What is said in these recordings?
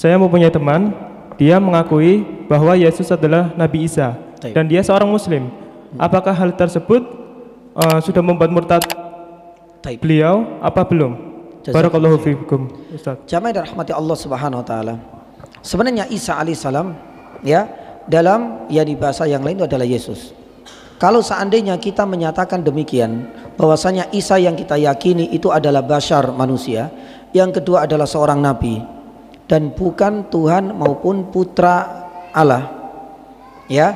Saya mempunyai teman, dia mengakui bahwa Yesus adalah Nabi Isa dan dia seorang Muslim. Apakah hal tersebut sudah membuat murtad beliau apa belum? Barakallahu fiikum, Ustaz. Jamaah dan rahmati Allah Subhanahu wa taala. Sebenarnya Isa alaihissalam ya, dalam di bahasa yang lain itu adalah Yesus. Kalau seandainya kita menyatakan demikian, bahwasanya Isa yang kita yakini itu adalah bashar manusia, yang kedua adalah seorang nabi dan bukan Tuhan maupun putra Allah. Ya,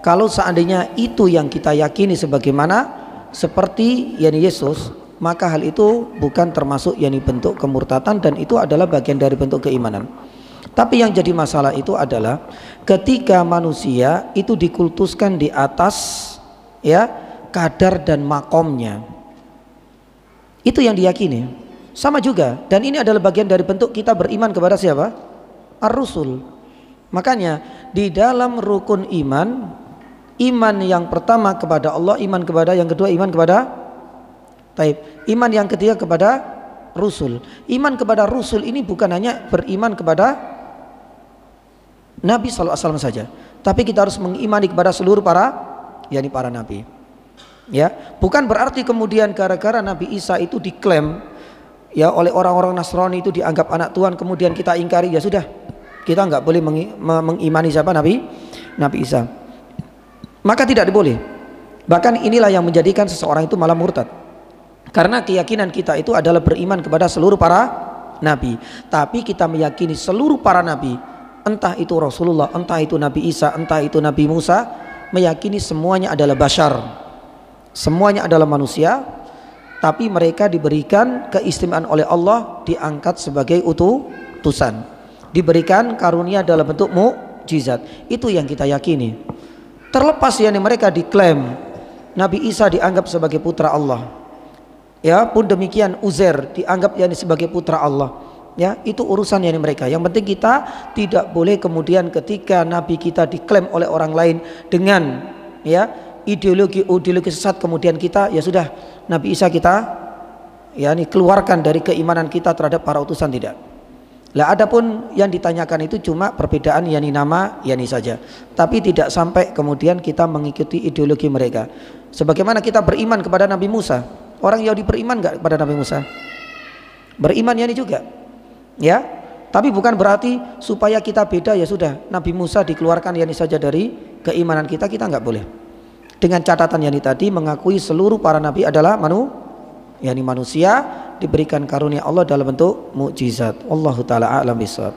kalau seandainya itu yang kita yakini sebagaimana seperti Yesus, maka hal itu bukan termasuk bentuk kemurtatan dan itu adalah bagian dari bentuk keimanan. Tapi yang jadi masalah itu adalah ketika manusia itu dikultuskan di atas kadar dan makomnya, itu yang diyakini. Sama juga, dan ini adalah bagian dari bentuk kita beriman kepada siapa? Ar-Rusul. Makanya di dalam rukun iman, iman yang pertama kepada Allah, iman kepada yang kedua, iman kepada iman yang ketiga kepada Rusul. Iman kepada Rusul ini bukan hanya beriman kepada Nabi SAW saja, tapi kita harus mengimani kepada seluruh para nabi. Ya, bukan berarti kemudian gara-gara Nabi Isa itu diklaim oleh orang-orang Nasrani itu dianggap anak Tuhan, kemudian kita ingkari, ya sudah, kita nggak boleh mengimani siapa? Nabi Isa. Maka tidak boleh. Bahkan inilah yang menjadikan seseorang itu malah murtad. Karena keyakinan kita itu adalah beriman kepada seluruh para nabi. Tapi kita meyakini seluruh para nabi, entah itu Rasulullah, entah itu Nabi Isa, entah itu Nabi Musa, meyakini semuanya adalah bashar, semuanya adalah manusia, tapi mereka diberikan keistimewaan oleh Allah, diangkat sebagai utusan, diberikan karunia dalam bentuk mukjizat. Itu yang kita yakini. Terlepas mereka diklaim Nabi Isa dianggap sebagai putra Allah, ya pun demikian Uzair dianggap sebagai putra Allah, ya itu urusan mereka. Yang penting kita tidak boleh kemudian ketika Nabi kita diklaim oleh orang lain dengan ideologi sesat, kemudian kita ya sudah Nabi Isa kita keluarkan dari keimanan kita terhadap para utusan, tidak. Lah adapun yang ditanyakan itu cuma perbedaan nama saja, tapi tidak sampai kemudian kita mengikuti ideologi mereka. Sebagaimana kita beriman kepada Nabi Musa, orang Yahudi beriman enggak kepada Nabi Musa? Beriman juga. Ya, tapi bukan berarti supaya kita beda, ya sudah Nabi Musa dikeluarkan saja dari keimanan kita nggak boleh. Dengan catatan tadi, mengakui seluruh para nabi adalah manusia diberikan karunia Allah dalam bentuk mukjizat. Wallahu taala a'lam bishawab.